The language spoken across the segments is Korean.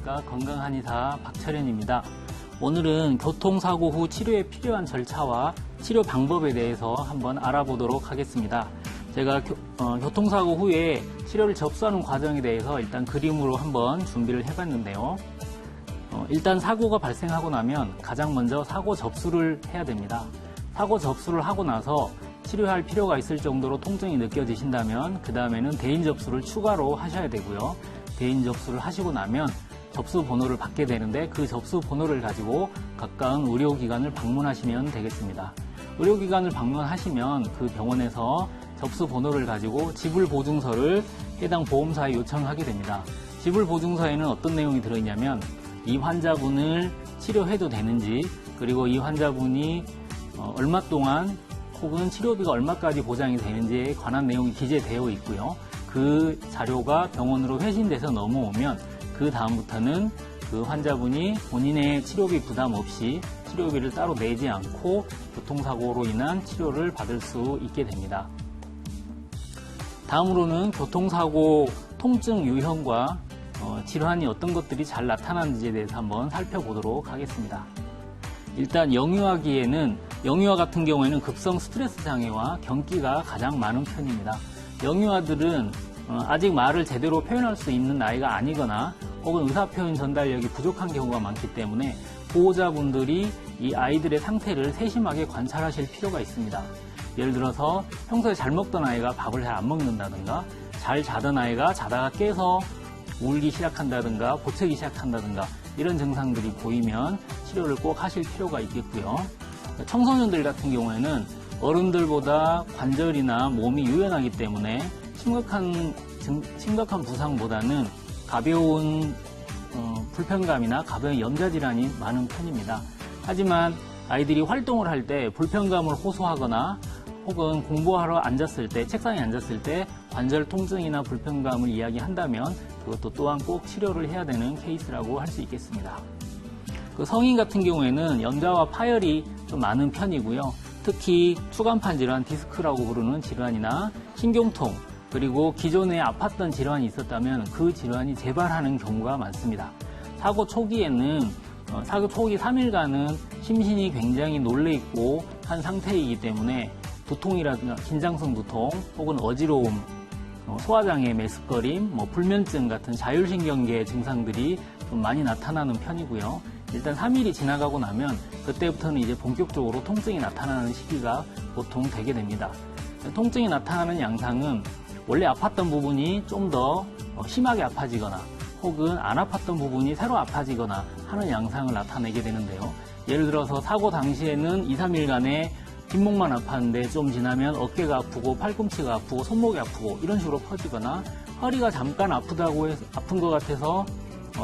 안녕하십니까. 건강한의사 박철현입니다. 오늘은 교통사고 후 치료에 필요한 절차와 치료 방법에 대해서 한번 알아보도록 하겠습니다. 제가 교통사고 후에 치료를 접수하는 과정에 대해서 일단 그림으로 한번 준비를 해봤는데요. 일단 사고가 발생하고 나면 가장 먼저 사고 접수를 해야 됩니다. 사고 접수를 하고 나서 치료할 필요가 있을 정도로 통증이 느껴지신다면 그 다음에는 대인 접수를 추가로 하셔야 되고요. 대인 접수를 하시고 나면 접수 번호를 받게 되는데 그 접수 번호를 가지고 가까운 의료기관을 방문하시면 되겠습니다. 의료기관을 방문하시면 그 병원에서 접수 번호를 가지고 지불보증서를 해당 보험사에 요청하게 됩니다. 지불보증서에는 어떤 내용이 들어있냐면 이 환자분을 치료해도 되는지, 그리고 이 환자분이 얼마 동안 혹은 치료비가 얼마까지 보장이 되는지에 관한 내용이 기재되어 있고요. 그 자료가 병원으로 회신돼서 넘어오면 그 다음부터는 그 환자분이 본인의 치료비 부담 없이 치료비를 따로 내지 않고 교통사고로 인한 치료를 받을 수 있게 됩니다. 다음으로는 교통사고 통증 유형과 질환이 어떤 것들이 잘 나타나는지에 대해서 한번 살펴보도록 하겠습니다. 일단 영유아기에는 영유아 같은 경우에는 급성 스트레스 장애와 경기가 가장 많은 편입니다. 영유아들은 아직 말을 제대로 표현할 수 있는 나이가 아니거나 혹은 의사표현 전달력이 부족한 경우가 많기 때문에 보호자분들이 이 아이들의 상태를 세심하게 관찰하실 필요가 있습니다. 예를 들어서 평소에 잘 먹던 아이가 밥을 잘 안 먹는다든가, 잘 자던 아이가 자다가 깨서 울기 시작한다든가 보채기 시작한다든가 이런 증상들이 보이면 치료를 꼭 하실 필요가 있겠고요. 청소년들 같은 경우에는 어른들보다 관절이나 몸이 유연하기 때문에 심각한 부상보다는 가벼운 불편감이나 가벼운 염좌질환이 많은 편입니다. 하지만 아이들이 활동을 할 때 불편감을 호소하거나 혹은 공부하러 앉았을 때, 책상에 앉았을 때 관절 통증이나 불편감을 이야기한다면 그것도 또한 꼭 치료를 해야 되는 케이스라고 할 수 있겠습니다. 성인 같은 경우에는 염좌와 파열이 좀 많은 편이고요. 특히 추간판 질환, 디스크라고 부르는 질환이나 신경통, 그리고 기존에 아팠던 질환이 있었다면 그 질환이 재발하는 경우가 많습니다. 사고 초기에는 사고 초기 3일간은 심신이 굉장히 놀래있고 한 상태이기 때문에 두통이라든가 긴장성 두통 혹은 어지러움, 소화장애, 메스꺼림, 불면증 같은 자율신경계 증상들이 좀 많이 나타나는 편이고요. 일단 3일이 지나가고 나면 그때부터는 이제 본격적으로 통증이 나타나는 시기가 보통 되게 됩니다. 통증이 나타나는 양상은 원래 아팠던 부분이 좀 더 심하게 아파지거나 혹은 안 아팠던 부분이 새로 아파지거나 하는 양상을 나타내게 되는데요. 예를 들어서 사고 당시에는 2, 3일간에 뒷목만 아팠는데 좀 지나면 어깨가 아프고 팔꿈치가 아프고 손목이 아프고 이런 식으로 퍼지거나, 허리가 잠깐 아픈 것 같아서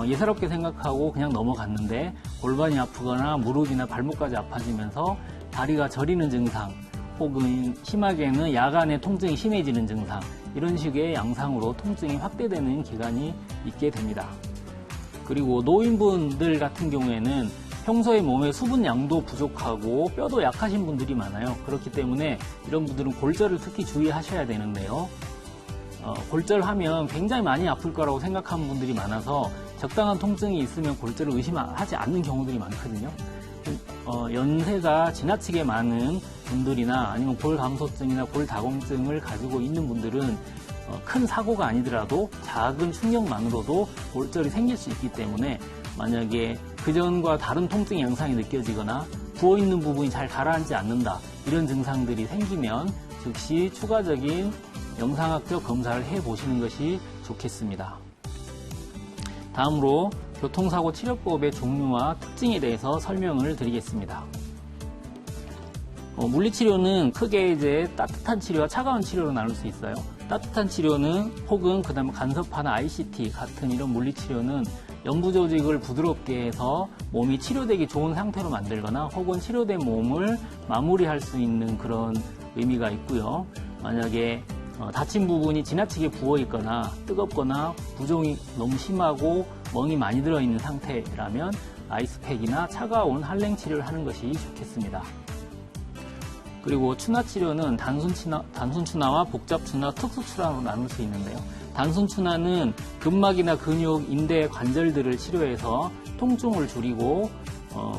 예사롭게 생각하고 그냥 넘어갔는데 골반이 아프거나 무릎이나 발목까지 아파지면서 다리가 저리는 증상, 혹은 심하게는 야간에 통증이 심해지는 증상, 이런 식의 양상으로 통증이 확대되는 기간이 있게 됩니다. 그리고 노인분들 같은 경우에는 평소에 몸에 수분 양도 부족하고 뼈도 약하신 분들이 많아요. 그렇기 때문에 이런 분들은 골절을 특히 주의하셔야 되는데요. 골절하면 굉장히 많이 아플 거라고 생각하는 분들이 많아서 적당한 통증이 있으면 골절을 의심하지 않는 경우들이 많거든요. 연세가 지나치게 많은 분들이나 아니면 골감소증이나 골다공증을 가지고 있는 분들은 큰 사고가 아니더라도 작은 충격만으로도 골절이 생길 수 있기 때문에 만약에 그전과 다른 통증 양상이 느껴지거나 부어있는 부분이 잘 가라앉지 않는다, 이런 증상들이 생기면 즉시 추가적인 영상학적 검사를 해보시는 것이 좋겠습니다. 다음으로 교통사고 치료법의 종류와 특징에 대해서 설명을 드리겠습니다. 물리치료는 크게 이제 따뜻한 치료와 차가운 치료로 나눌 수 있어요. 따뜻한 치료는 혹은 그 다음에 간섭하는 ICT 같은 이런 물리치료는 연부 조직을 부드럽게 해서 몸이 치료되기 좋은 상태로 만들거나 혹은 치료된 몸을 마무리할 수 있는 그런 의미가 있고요. 만약에 다친 부분이 지나치게 부어 있거나 뜨겁거나 부종이 너무 심하고 멍이 많이 들어있는 상태라면 아이스팩이나 차가운 한랭 치료를 하는 것이 좋겠습니다. 그리고 추나 치료는 단순 추나와 복잡 추나, 특수 추나로 나눌 수 있는데요. 단순춘화는 근막이나 근육, 인대, 관절들을 치료해서 통증을 줄이고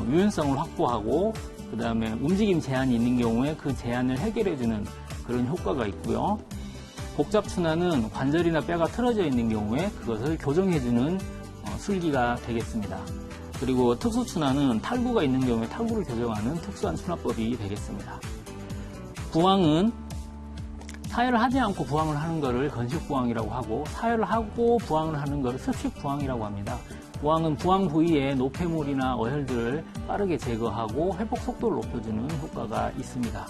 유연성을 확보하고 그 다음에 움직임 제한이 있는 경우에 그 제한을 해결해주는 그런 효과가 있고요. 복잡춘화는 관절이나 뼈가 틀어져 있는 경우에 그것을 교정해주는 술기가 되겠습니다. 그리고 특수춘화는 탈구가 있는 경우에 탈구를 교정하는 특수한춘화법이 되겠습니다. 부항은 사혈을 하지 않고 부항을 하는 것을 건식부항이라고 하고, 사혈을 하고 부항을 하는 것을 습식부항이라고 합니다. 부항은 부항 부위의 노폐물이나 어혈들을 빠르게 제거하고 회복 속도를 높여주는 효과가 있습니다.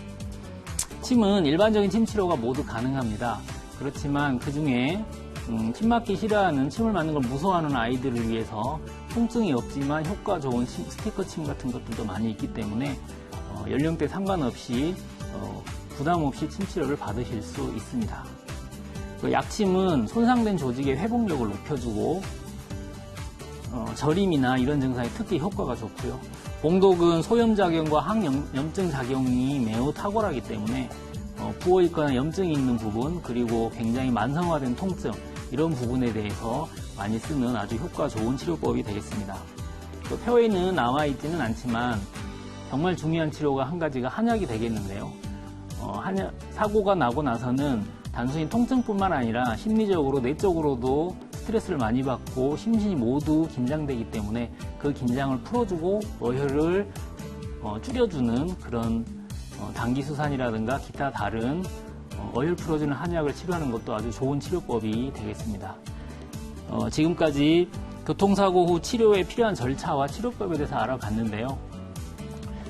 침은 일반적인 침 치료가 모두 가능합니다. 그렇지만 그 중에 침 맞기 싫어하는, 침을 맞는 걸 무서워하는 아이들을 위해서 통증이 없지만 효과 좋은 스티커 침 같은 것들도 많이 있기 때문에 연령대 상관없이 부담 없이 침 치료를 받으실 수 있습니다. 약침은 손상된 조직의 회복력을 높여주고 저림이나 이런 증상에 특히 효과가 좋고요. 봉독은 소염작용과 항염증 작용이 매우 탁월하기 때문에 부어있거나 염증이 있는 부분, 그리고 굉장히 만성화된 통증, 이런 부분에 대해서 많이 쓰는 아주 효과 좋은 치료법이 되겠습니다. 표에는 나와있지는 않지만 정말 중요한 치료가 한 가지가 한약이 되겠는데요. 사고가 나고 나서는 단순히 통증뿐만 아니라 심리적으로, 내적으로도 스트레스를 많이 받고 심신이 모두 긴장되기 때문에 그 긴장을 풀어주고 어혈을 줄여주는 그런 당기수산이라든가 기타 다른 어혈 풀어주는 한약을 치료하는 것도 아주 좋은 치료법이 되겠습니다. 지금까지 교통사고 후 치료에 필요한 절차와 치료법에 대해서 알아봤는데요.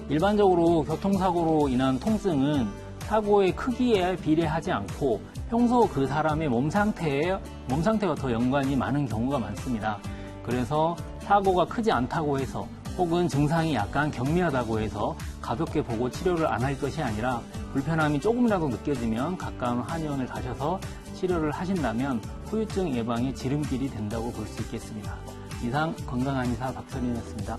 일반적으로 교통사고로 인한 통증은 사고의 크기에 비례하지 않고 평소 그 사람의 몸 상태와 더 연관이 많은 경우가 많습니다. 그래서 사고가 크지 않다고 해서 혹은 증상이 약간 경미하다고 해서 가볍게 보고 치료를 안 할 것이 아니라 불편함이 조금이라도 느껴지면 가까운 한의원을 가셔서 치료를 하신다면 후유증 예방의 지름길이 된다고 볼 수 있겠습니다. 이상 건강한의사 박선인이었습니다.